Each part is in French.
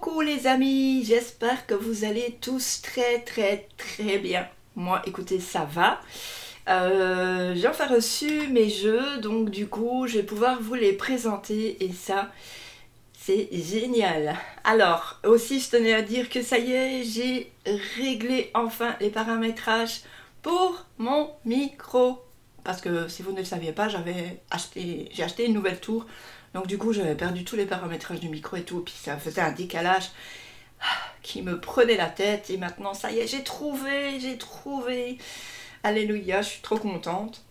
Coucou les amis, j'espère que vous allez tous très bien. Moi, écoutez, ça va. J'ai enfin reçu mes jeux, donc du coup, je vais pouvoir vous les présenter et ça, c'est génial. Alors, aussi, je tenais à dire que ça y est, j'ai réglé enfin les paramétrages pour mon micro. Parce que si vous ne le saviez pas, j'ai acheté une nouvelle tour. Donc du coup, j'avais perdu tous les paramétrages du micro et tout. Et puis ça faisait un décalage qui me prenait la tête. Et maintenant, ça y est, j'ai trouvé. Alléluia, je suis trop contente.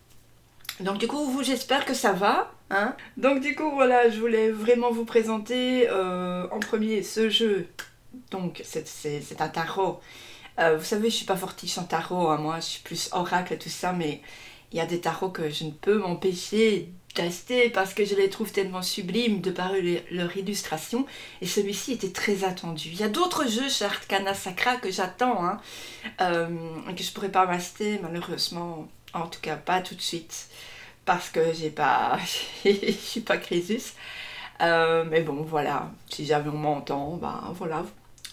Donc du coup, vous, j'espère que ça va. Hein. Donc du coup, voilà, je voulais vraiment vous présenter en premier ce jeu. Donc c'est un tarot. Vous savez, je suis pas fortiche en tarot, hein, moi je suis plus oracle et tout ça, mais il y a des tarots que je ne peux m'empêcher d'acheter parce que je les trouve tellement sublimes de par leur illustration, et celui-ci était très attendu. Il y a d'autres jeux chez Arcana Sacra que j'attends, hein, que je pourrais pas m'acheter malheureusement, en tout cas pas tout de suite, parce que j'ai pas, je suis pas Crésus. Mais bon, voilà, si jamais on m'entend, ben voilà.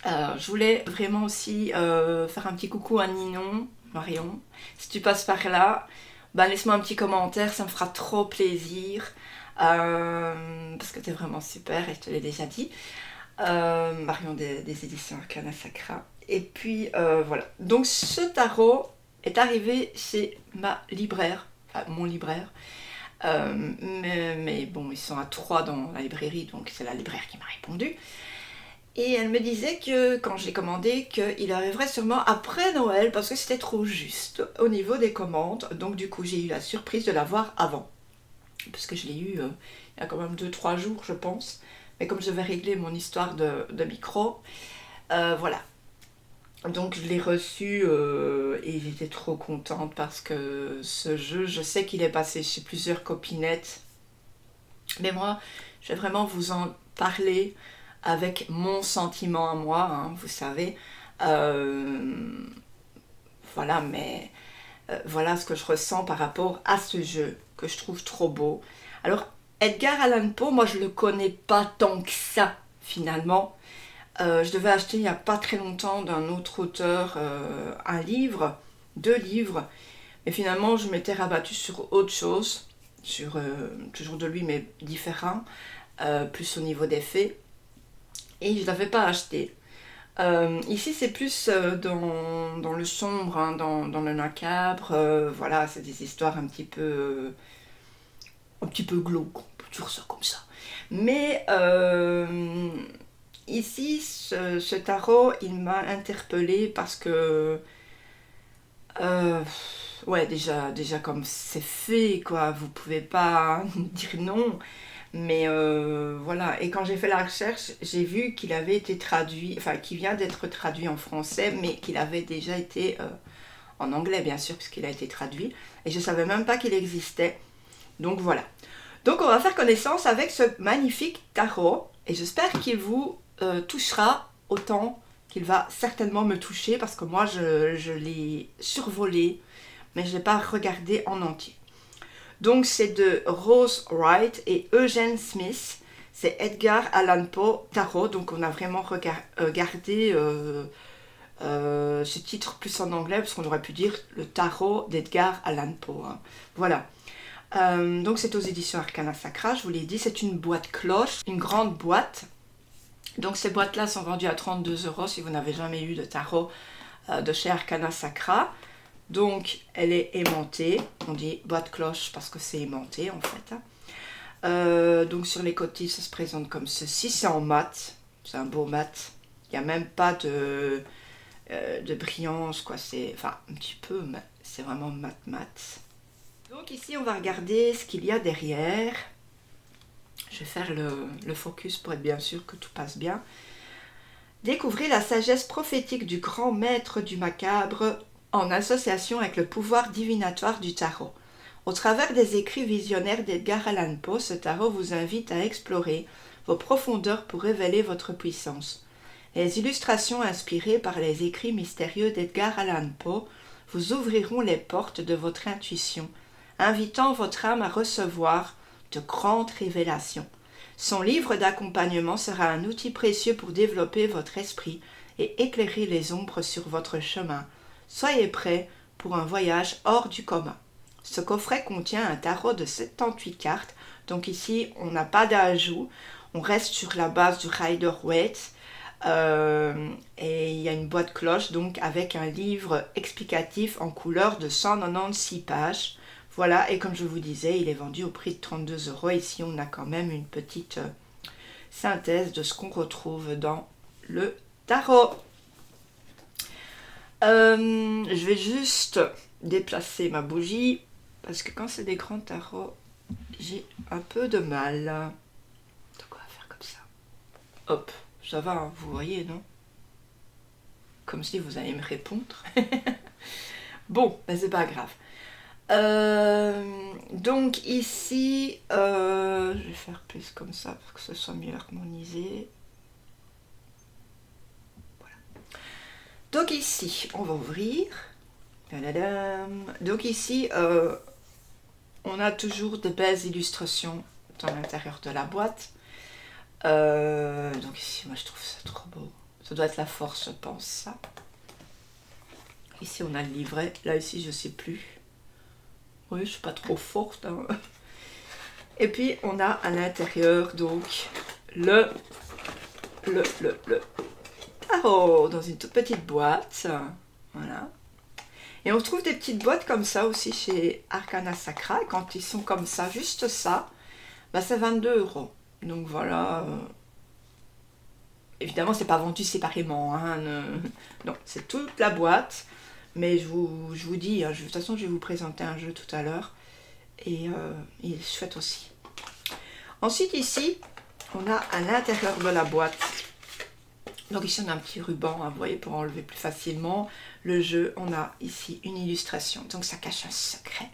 Je voulais vraiment aussi faire un petit coucou à Ninon, Marion. Si tu passes par là, ben laisse-moi un petit commentaire, ça me fera trop plaisir. Parce que t'es vraiment super et je te l'ai déjà dit. Marion des éditions Arcana Sacra. Et puis voilà. Donc ce tarot est arrivé chez ma libraire, enfin mon libraire. Mais bon, ils sont à 3 dans la librairie, donc c'est la libraire qui m'a répondu. Et elle me disait que quand je l'ai commandé, qu'il arriverait sûrement après Noël parce que c'était trop juste au niveau des commandes. Donc du coup j'ai eu la surprise de l'avoir avant. Parce que je l'ai eu il y a quand même 2-3 jours je pense. Mais comme je vais régler mon histoire de micro, voilà. Donc je l'ai reçu et j'étais trop contente parce que ce jeu, je sais qu'il est passé chez plusieurs copinettes. Mais moi, je vais vraiment vous en parler avec mon sentiment à moi, hein, vous savez. Voilà, mais voilà ce que je ressens par rapport à ce jeu, que je trouve trop beau. Alors, Edgar Allan Poe, moi je le connais pas tant que ça, finalement. Je devais acheter il n'y a pas très longtemps d'un autre auteur un livre, 2 livres, mais finalement je m'étais rabattue sur autre chose, sur toujours de lui mais différent, plus au niveau des faits, et je ne l'avais pas acheté. Ici c'est plus dans le sombre, hein, dans le macabre, voilà, c'est des histoires un petit peu glauques, on peut dire ça comme ça. Mais ici, ce tarot, il m'a interpellée parce que, ouais, déjà comme c'est fait, quoi, vous pouvez pas dire non. Mais voilà, et quand j'ai fait la recherche, j'ai vu qu'il avait été traduit, enfin, qu'il vient d'être traduit en français, mais qu'il avait déjà été en anglais, bien sûr, puisqu'il a été traduit. Et je savais même pas qu'il existait. Donc voilà. Donc on va faire connaissance avec ce magnifique tarot, et j'espère qu'il vous touchera autant qu'il va certainement me toucher, parce que moi je l'ai survolé, mais je ne l'ai pas regardé en entier. Donc c'est de Rose Wright et Eugene Smith, c'est Edgar Allan Poe Tarot, donc on a vraiment regardé ce titre plus en anglais, parce qu'on aurait pu dire le tarot d'Edgar Allan Poe, hein. Voilà. Donc c'est aux éditions Arcana Sacra, je vous l'ai dit, c'est une boîte cloche, une grande boîte. Donc ces boîtes-là sont vendues à 32 € si vous n'avez jamais eu de tarot de chez Arcana Sacra. Donc elle est aimantée, on dit boîte cloche parce que c'est aimanté en fait. Donc sur les côtés ça se présente comme ceci, c'est en mat, c'est un beau mat. Il n'y a même pas de brillance, quoi, c'est, enfin un petit peu, mais c'est vraiment mat. Donc ici on va regarder ce qu'il y a derrière. Je vais faire le focus pour être bien sûr que tout passe bien. Découvrez la sagesse prophétique du grand maître du macabre en association avec le pouvoir divinatoire du tarot. Au travers des écrits visionnaires d'Edgar Allan Poe, ce tarot vous invite à explorer vos profondeurs pour révéler votre puissance. Les illustrations inspirées par les écrits mystérieux d'Edgar Allan Poe vous ouvriront les portes de votre intuition, invitant votre âme à recevoir de grandes révélations. Son livre d'accompagnement sera un outil précieux pour développer votre esprit et éclairer les ombres sur votre chemin. Soyez prêts pour un voyage hors du commun. Ce coffret contient un tarot de 78 cartes. Donc ici, on n'a pas d'ajout. On reste sur la base du Rider-Waite. Et il y a une boîte cloche donc avec un livre explicatif en couleur de 196 pages. Voilà, et comme je vous disais, il est vendu au prix de 32 €. Ici, on a quand même une petite synthèse de ce qu'on retrouve dans le tarot. Je vais juste déplacer ma bougie parce que quand c'est des grands tarots, j'ai un peu de mal. Donc on va faire comme ça. Hop, ça va, hein, vous voyez, non? Comme si vous alliez me répondre. Bon, mais c'est pas grave. Donc ici, je vais faire plus comme ça pour que ce soit mieux harmonisé. Voilà. Donc ici, on va ouvrir. Donc ici, on a toujours de belles illustrations dans l'intérieur de la boîte. Donc ici, moi je trouve ça trop beau. Ça doit être la force, je pense, ça. Ici, on a le livret. Là, ici, je sais plus. Oui, je suis pas trop forte. Hein. Et puis, on a à l'intérieur, donc, le tarot dans une toute petite boîte. Voilà. Et on trouve des petites boîtes comme ça aussi chez Arcana Sacra. Et quand ils sont comme ça, juste ça, bah, c'est 22 €. Donc voilà. Évidemment, c'est pas vendu séparément. Hein. Non, c'est toute la boîte. Mais je vous dis, de toute façon, je vais vous présenter un jeu tout à l'heure. Et il est chouette aussi. Ensuite, ici, on a à l'intérieur de la boîte. Donc ici, on a un petit ruban, hein, vous voyez, pour enlever plus facilement le jeu. On a ici une illustration. Donc ça cache un secret.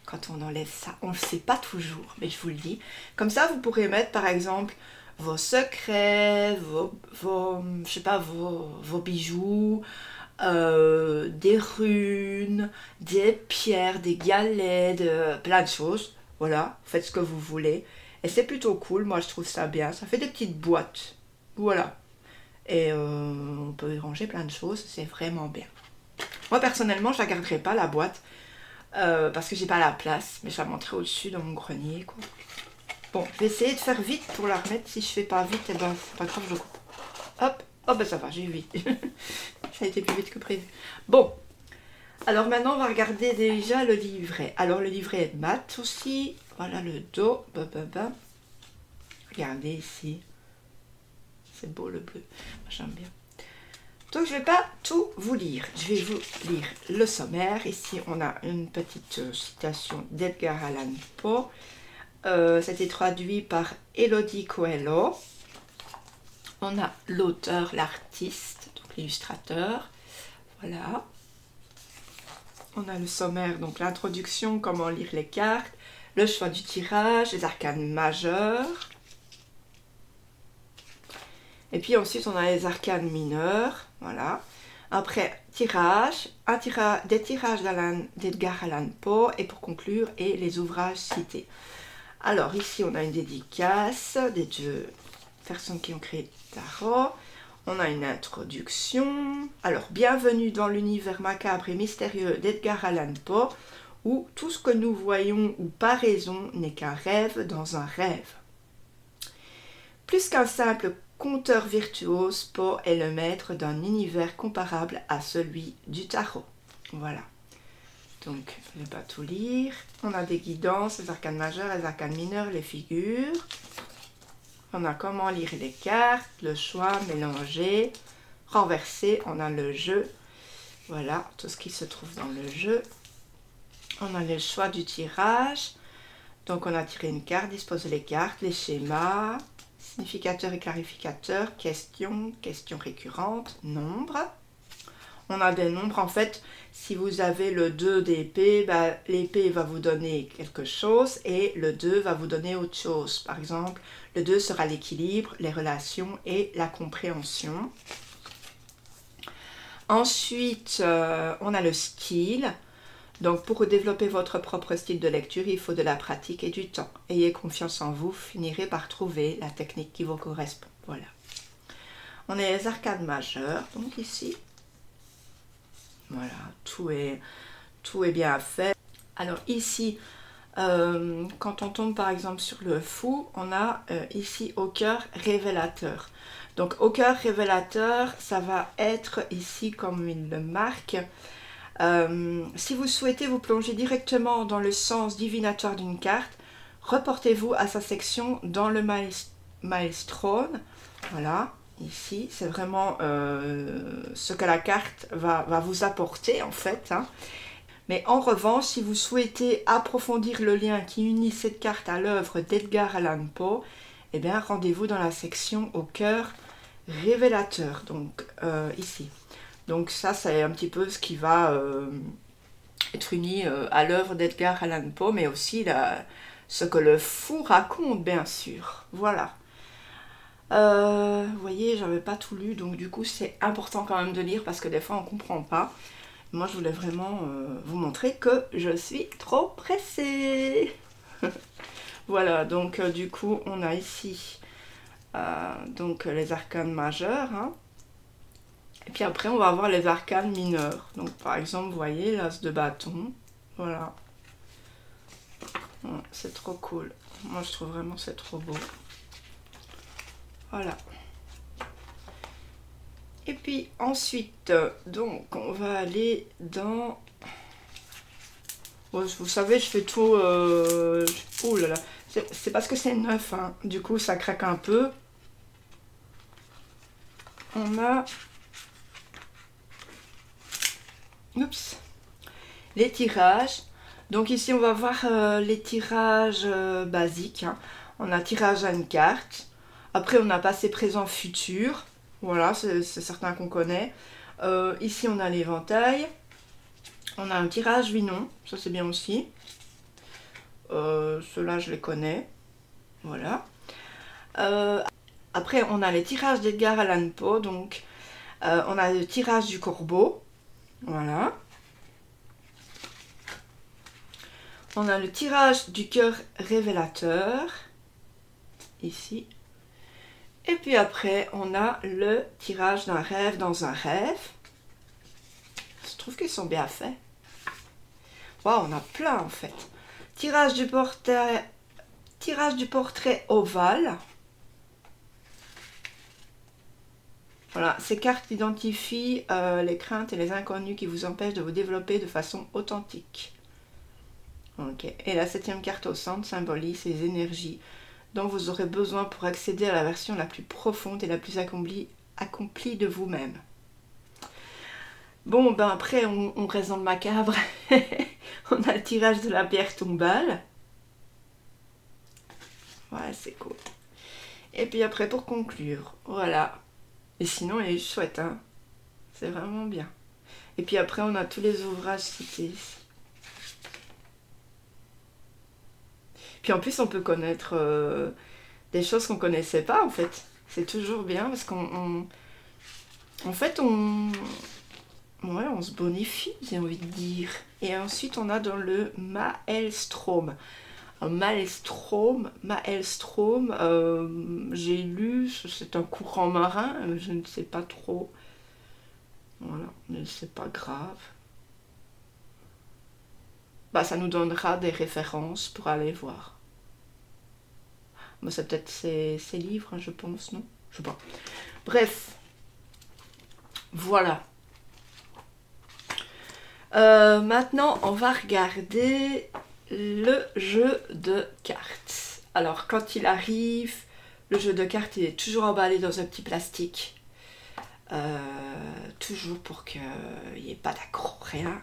Quand on enlève ça, on ne le sait pas toujours, mais je vous le dis. Comme ça, vous pourrez mettre, par exemple, vos secrets, je sais pas, vos bijoux, des runes, des pierres, des galets, plein de choses. Voilà, faites ce que vous voulez. Et c'est plutôt cool, moi je trouve ça bien. Ça fait des petites boîtes. Voilà. Et on peut y ranger plein de choses, c'est vraiment bien. Moi personnellement, je ne la garderai pas la boîte. Parce que j'ai pas la place. Mais je la montrerai au-dessus dans mon grenier, quoi. Bon, je vais essayer de faire vite pour la remettre. Si je fais pas vite, et ben c'est pas grave, je coupe. Hop, oh ben ça va, j'ai eu vite. Ça a été plus vite que prévu. Bon, alors maintenant on va regarder déjà le livret. Alors le livret est mat aussi. Voilà le dos. Regardez ici. C'est beau le bleu. J'aime bien. Donc je ne vais pas tout vous lire. Je vais vous lire le sommaire. Ici on a une petite citation d'Edgar Allan Poe. C'était traduit par Elodie Coelho. On a l'auteur, l'artiste, donc l'illustrateur. Voilà. On a le sommaire, donc l'introduction, comment lire les cartes, le choix du tirage, les arcanes majeures. Et puis ensuite, on a les arcanes mineures. Voilà. Après, tirage, des tirages d'Edgar Allan Poe. Et pour conclure, et les ouvrages cités. Alors ici, on a une dédicace des deux personnes qui ont créé le tarot. On a une introduction. Alors, bienvenue dans l'univers macabre et mystérieux d'Edgar Allan Poe, où tout ce que nous voyons ou pas raison n'est qu'un rêve dans un rêve. Plus qu'un simple conteur virtuose, Poe est le maître d'un univers comparable à celui du tarot. Voilà. Donc, je ne vais pas tout lire. On a des guidances, les arcanes majeures, les arcanes mineures, les figures. On a comment lire les cartes, le choix, mélanger, renverser. On a le jeu. Voilà, tout ce qui se trouve dans le jeu. On a le choix du tirage. Donc, on a tiré une carte, disposer les cartes, les schémas, significateurs et clarificateurs, questions, questions récurrentes, nombres. On a des nombres, en fait, si vous avez le 2 d'épée, bah, l'épée va vous donner quelque chose et le 2 va vous donner autre chose. Par exemple, le 2 sera l'équilibre, les relations et la compréhension. Ensuite, on a le style. Donc pour développer votre propre style de lecture, il faut de la pratique et du temps. Ayez confiance en vous, finirez par trouver la technique qui vous correspond. Voilà. On a les arcanes majeures, donc ici. Voilà, tout est bien fait. Alors ici, quand on tombe par exemple sur le fou, on a ici au cœur révélateur. Donc au cœur révélateur, ça va être ici comme il le marque. Si vous souhaitez vous plonger directement dans le sens divinatoire d'une carte, reportez-vous à sa section dans le Maelstrom. Voilà, ici, c'est vraiment ce que la carte va vous apporter en fait. Hein. Mais en revanche, si vous souhaitez approfondir le lien qui unit cette carte à l'œuvre d'Edgar Allan Poe, eh bien rendez-vous dans la section au cœur révélateur, donc ici. Donc ça, c'est un petit peu ce qui va être uni à l'œuvre d'Edgar Allan Poe, mais aussi ce que le fou raconte, bien sûr. Voilà. Vous voyez, j'avais pas tout lu, donc du coup, c'est important quand même de lire, parce que des fois, on comprend pas. Moi, je voulais vraiment vous montrer que je suis trop pressée. Voilà, donc du coup, on a ici donc, les arcanes majeures, hein. Et puis après, on va avoir les arcanes mineurs. Donc, par exemple, vous voyez, l'as de bâton. Voilà. Ouais, c'est trop cool. Moi, je trouve vraiment c'est trop beau. Voilà. Et puis, ensuite, donc, on va aller dans... Bon, vous savez, je fais tout... Oh là là. C'est parce que c'est neuf, hein. Du coup, ça craque un peu. On a... Oups. Les tirages. Donc ici, on va voir les tirages basiques. Hein. On a tirage à une carte. Après, on a passé, présent, futur. Voilà, c'est certain qu'on connaît. Ici, on a l'éventail. On a un tirage oui-non. Ça, c'est bien aussi. Ceux-là, je les connais. Voilà. Après, on a les tirages d'Edgar Allan Poe. Donc, on a le tirage du corbeau. Voilà. On a le tirage du cœur révélateur, ici. Et puis après, on a le tirage d'un rêve dans un rêve. Je trouve qu'ils sont bien faits. Waouh, on a plein en fait. Tirage du portrait ovale. Voilà, ces cartes identifient les craintes et les inconnus qui vous empêchent de vous développer de façon authentique. Ok. Et la 7e carte au centre symbolise les énergies dont vous aurez besoin pour accéder à la version la plus profonde et la plus accomplie de vous-même. Bon, ben après, on reste dans le macabre. On a le tirage de la pierre tombale. Ouais, c'est cool. Et puis après, pour conclure, voilà. Et sinon, elle est chouette, hein. C'est vraiment bien. Et puis après, on a tous les ouvrages cités ici. Puis en plus, on peut connaître des choses qu'on connaissait pas, en fait. C'est toujours bien, parce qu'en fait, ouais, on se bonifie, j'ai envie de dire. Et ensuite, on a dans le Maelstrom. Maelstrom, j'ai lu, c'est un courant marin, je ne sais pas trop. Voilà, mais c'est pas grave. Bah, ça nous donnera des références pour aller voir. Bah, c'est peut-être ces livres, hein, je pense, non? Je sais pas. Bref, voilà. Maintenant, on va regarder le jeu de cartes. Alors, quand il arrive, le jeu de cartes est toujours emballé dans un petit plastique. Toujours pour qu'il n'y ait pas d'accroc, rien.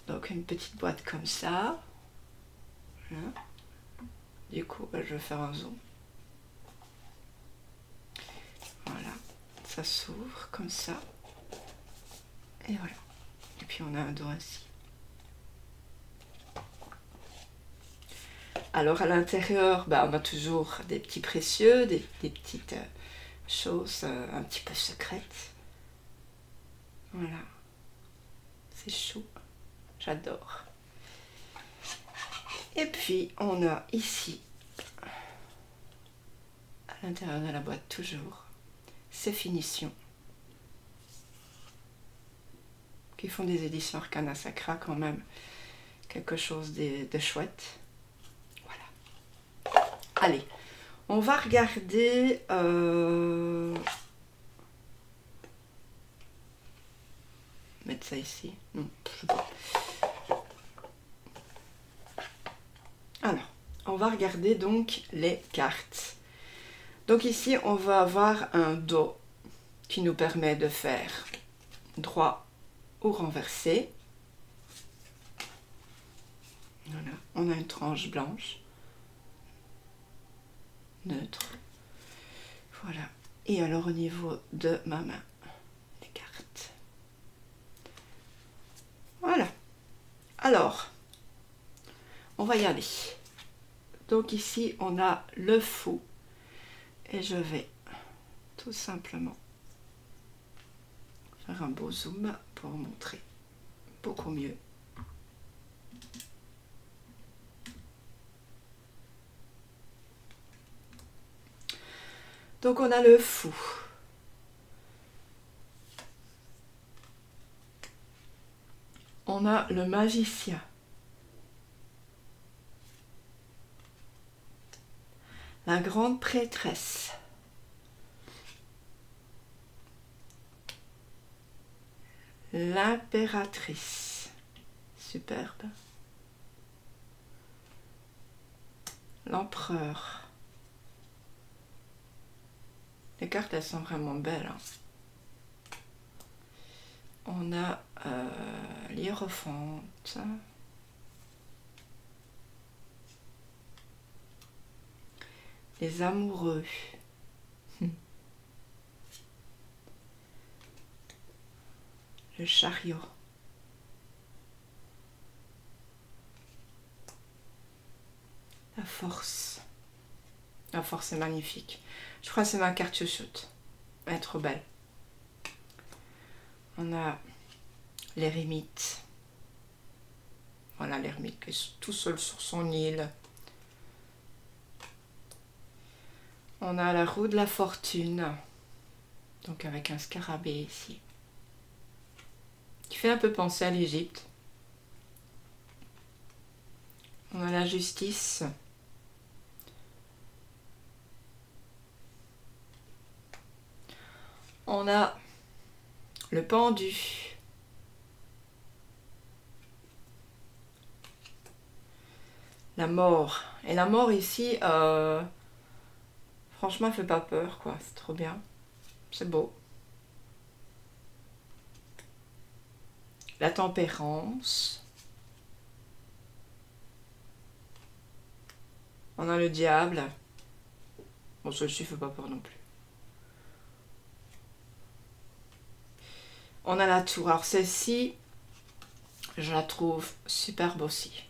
Donc, une petite boîte comme ça. Voilà. Du coup, je vais faire un zoom. Voilà. Ça s'ouvre comme ça. Et voilà. Et puis, on a un dos ainsi. Alors à l'intérieur, bah, on a toujours des petits précieux, des petites choses un petit peu secrètes. Voilà. C'est chou. J'adore. Et puis on a ici, à l'intérieur de la boîte toujours, ces finitions qui font des éditions Arcana Sacra quand même. Quelque chose de chouette. Voilà. Allez, on va regarder... Mettre ça ici. Non, je sais pas. Alors, on va regarder donc les cartes. Donc ici, on va avoir un dos qui nous permet de faire droit ou renversé. Voilà, on a une tranche blanche, neutre. Voilà. Et alors au niveau de ma main, les cartes. Voilà. Alors, on va y aller. Donc ici, on a le fou. Et je vais tout simplement faire un beau zoom pour vous montrer beaucoup mieux. Donc on a le fou. On a le magicien. La grande prêtresse. L'impératrice. Superbe. L'empereur. Les cartes, elles sont vraiment belles. Hein. On a l'hiérophante. Les amoureux. Le chariot. La force. La force est magnifique. Je crois que c'est ma carte chouchoute. Elle est trop belle. On a l'ermite. Voilà l'ermite qui est tout seul sur son île. On a la roue de la fortune. Donc avec un scarabée ici. Qui fait un peu penser à l'Égypte. On a la justice. On a le pendu. La mort. Et la mort ici, franchement, elle fait pas peur, quoi. C'est trop bien. C'est beau. La tempérance. On a le diable. Bon, celui-ci fait pas peur non plus. On a la tour. Alors celle-ci, je la trouve superbe aussi.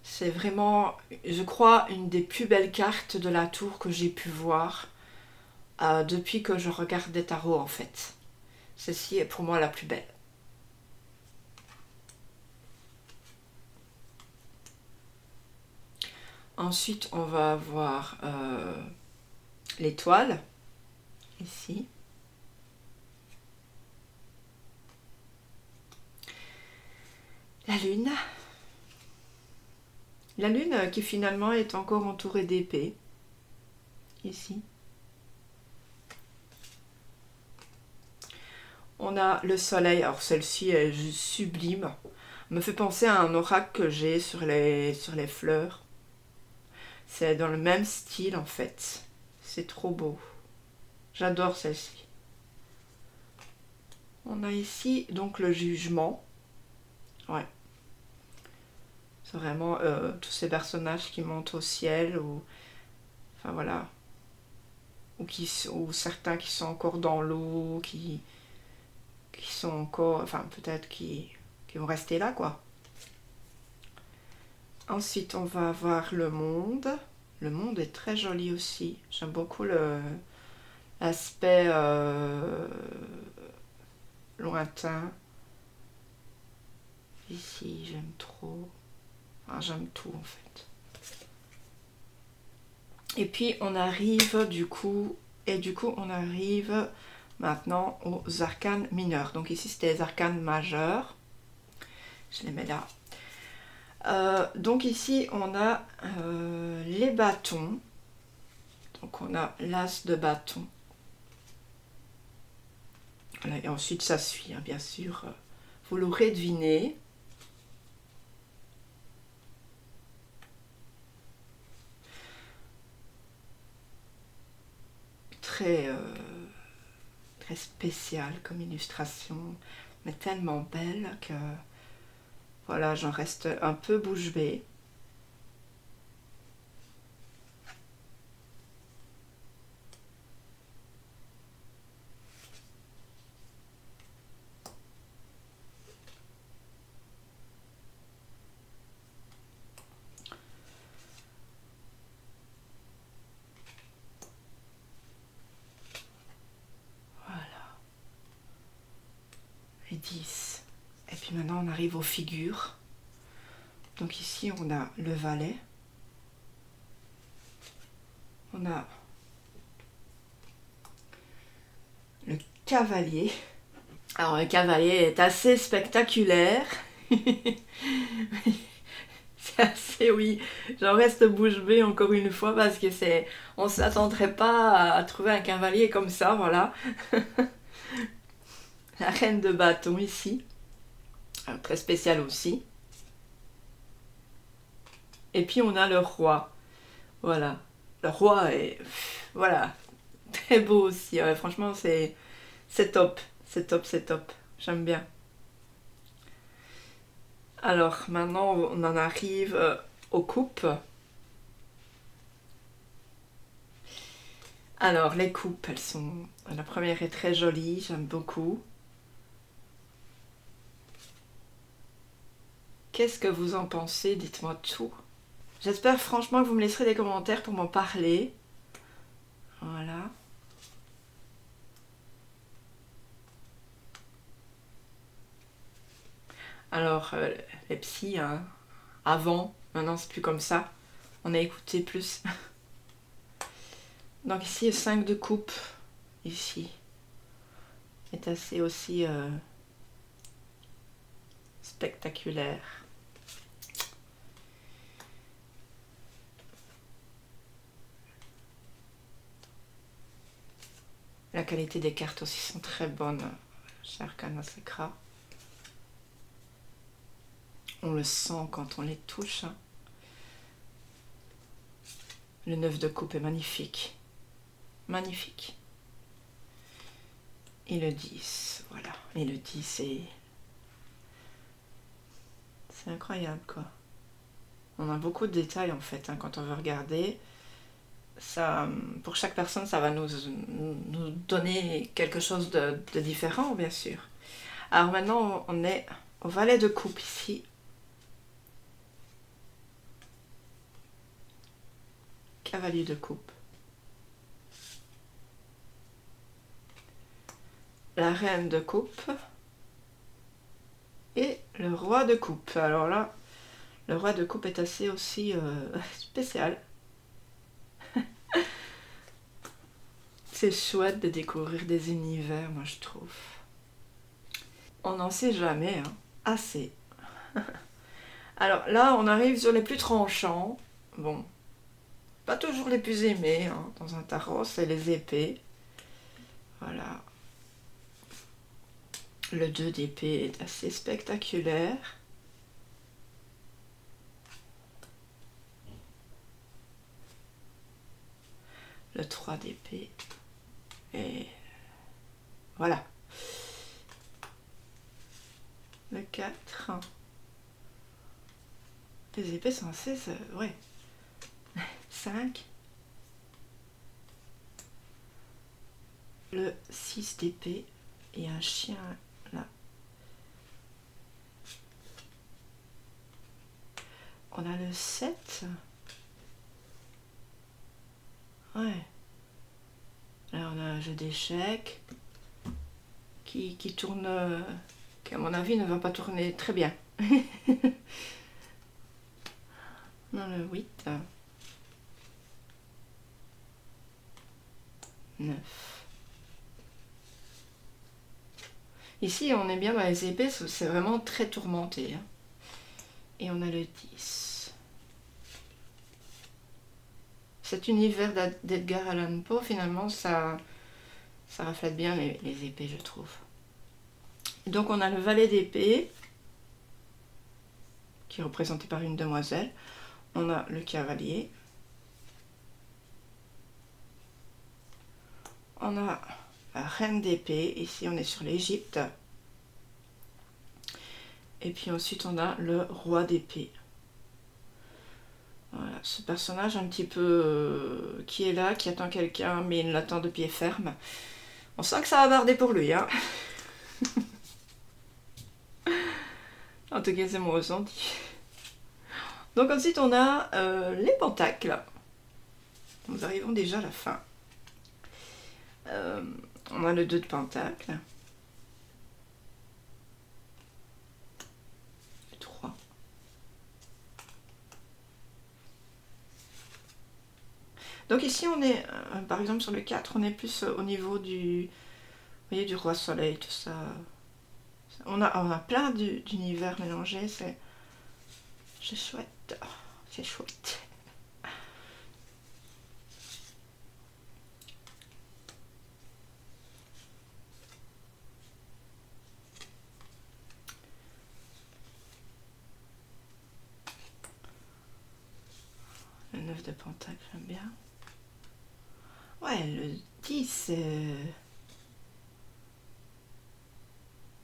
C'est vraiment, je crois, une des plus belles cartes de la tour que j'ai pu voir depuis que je regarde des tarots en fait. Celle-ci est pour moi la plus belle. Ensuite, on va avoir l'étoile, ici. La lune. La lune qui finalement est encore entourée d'épées, ici. On a le soleil, alors celle-ci est juste sublime. Me fait penser à un oracle que j'ai sur les fleurs. C'est dans le même style en fait. C'est trop beau. J'adore celle-ci. On a ici donc le jugement. Ouais. C'est vraiment tous ces personnages qui montent au ciel ou enfin voilà. Ou certains qui sont encore dans l'eau, qui sont encore, enfin peut-être qui vont rester là quoi. Ensuite on va avoir le monde. Le monde est très joli aussi. J'aime beaucoup l'aspect lointain. Ici j'aime trop. Ah, j'aime tout en fait. Et puis on arrive du coup, on arrive maintenant aux arcanes mineurs. Donc ici c'était les arcanes majeures. Je les mets là. Donc ici on a les bâtons. Donc on a l'as de bâton. Voilà, et ensuite ça suit, hein, bien sûr. Vous l'aurez deviné. Très, très spécial comme illustration, mais tellement belle que voilà, j'en reste un peu bouche bée. Voilà. Et 10. Et puis maintenant on arrive aux figures. Donc ici on a le valet. On a le cavalier. Alors le cavalier est assez spectaculaire. C'est assez, oui, j'en reste bouche bée encore une fois parce que c'est, on ne s'attendrait pas à trouver un cavalier comme ça, voilà. La reine de bâton ici, alors, très spéciale aussi. Et puis on a le roi, voilà. Le roi est, voilà, très beau aussi. Ouais, franchement c'est top, c'est top, c'est top. J'aime bien. Alors maintenant on en arrive aux coupes. Alors les coupes, elles sont... La première est très jolie, j'aime beaucoup. Qu'est-ce que vous en pensez? Dites-moi tout. J'espère franchement que vous me laisserez des commentaires pour m'en parler. Voilà. Alors, les psys, hein, avant, maintenant c'est plus comme ça. On a écouté plus. Donc ici, 5 de coupe, ici, est assez aussi spectaculaire. La qualité des cartes aussi sont très bonnes chez Arcana Sacra. On le sent quand on les touche. Le 9 de coupe est magnifique. Magnifique. Et le 10, voilà. Et le 10, c'est incroyable, quoi. On a beaucoup de détails, en fait, hein, quand on veut regarder. Ça, pour chaque personne, ça va nous donner quelque chose de différent, bien sûr. Alors maintenant, on est au valet de coupe, ici. Cavalier de coupe. La reine de coupe. Et le roi de coupe. Alors là, le roi de coupe est assez aussi spécial. C'est chouette de découvrir des univers, moi je trouve. On n'en sait jamais, hein. Assez. Alors là, on arrive sur les plus tranchants. Bon, pas toujours les plus aimés, hein, dans un tarot, c'est les épées. Voilà. Le 2 d'épée est assez spectaculaire. Le 3 d'épée. Et voilà. Le 4. Les épées sont assez... ouais. 5. Le 6 d'épée. Et un chien là. On a le 7. Ouais. Là on a un jeu d'échecs qui tourne... qui à mon avis ne va pas tourner très bien. On a le 8. 9. Ici, on est bien dans les épées, c'est vraiment très tourmenté. Hein. Et on a le 10. Cet univers d'Edgar Allan Poe, finalement, ça reflète bien les épées, je trouve. Donc on a le valet d'épée, qui est représenté par une demoiselle. On a le cavalier. On a la reine d'épée. Ici, on est sur l'Égypte. Et puis ensuite, on a le roi d'épée. Voilà, ce personnage un petit peu qui est là, qui attend quelqu'un, mais il l'attend de pied ferme. On sent que ça va barder pour lui, hein. En tout cas, c'est mon ressenti. Donc ensuite, on a les pentacles. Nous arrivons déjà à la fin. On a le 2 de pentacle. Le 3. Donc ici, on est, par exemple, sur le 4, on est plus au niveau du, vous voyez, du roi soleil, tout ça. On a plein d'univers mélangés, c'est chouette. C'est chouette. Le 9 de pentacle, j'aime bien. Ouais, le 10,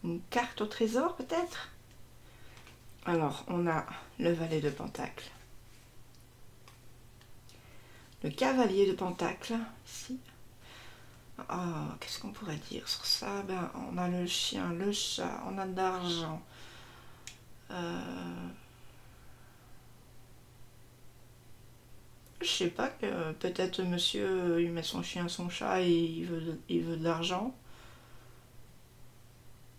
une carte au trésor peut-être. Alors, on a le valet de pentacle. Le cavalier de pentacle, ici. Oh, qu'est-ce qu'on pourrait dire sur ça? Ben, on a le chien, le chat, on a de l'argent. Je sais pas, peut-être monsieur, il met son chien, son chat et il veut de l'argent.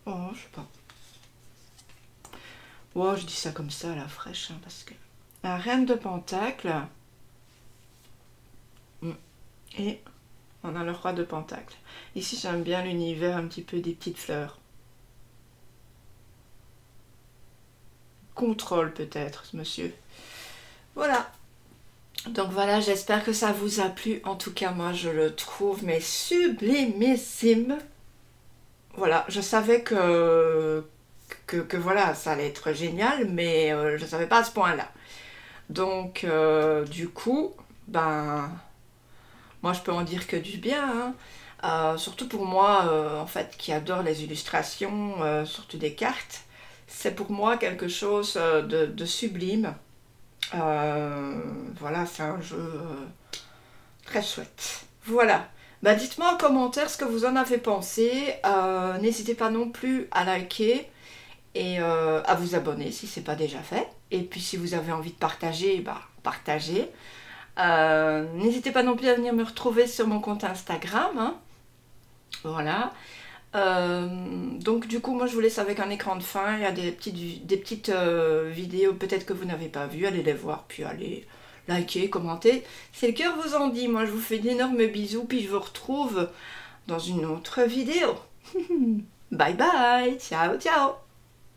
Oh, je sais pas. Oh, je dis ça comme ça à la fraîche, hein, parce que... La reine de pentacle. Et on a le roi de pentacle. Ici, j'aime bien l'univers un petit peu des petites fleurs. Contrôle peut-être, ce monsieur. Voilà. Donc voilà, j'espère que ça vous a plu. En tout cas, moi, je le trouve mais sublimissime. Voilà, je savais que voilà, ça allait être génial, mais je ne savais pas à ce point-là. Donc, du coup, ben, moi, je peux en dire que du bien, hein. Surtout pour moi, en fait, qui adore les illustrations, surtout des cartes. C'est pour moi quelque chose de sublime. Voilà, c'est un jeu très chouette. Voilà. Bah, dites-moi en commentaire ce que vous en avez pensé. N'hésitez pas non plus à liker et à vous abonner si ce n'est pas déjà fait. Et puis si vous avez envie de partager, bah, partagez. N'hésitez pas non plus à venir me retrouver sur mon compte Instagram. Hein. Voilà. Donc du coup, moi je vous laisse avec un écran de fin. Il y a des petites vidéos peut-être que vous n'avez pas vues. Allez les voir, puis allez liker, commenter. Si le cœur vous en dit, moi je vous fais d'énormes bisous, puis je vous retrouve dans une autre vidéo. Bye bye, ciao ciao.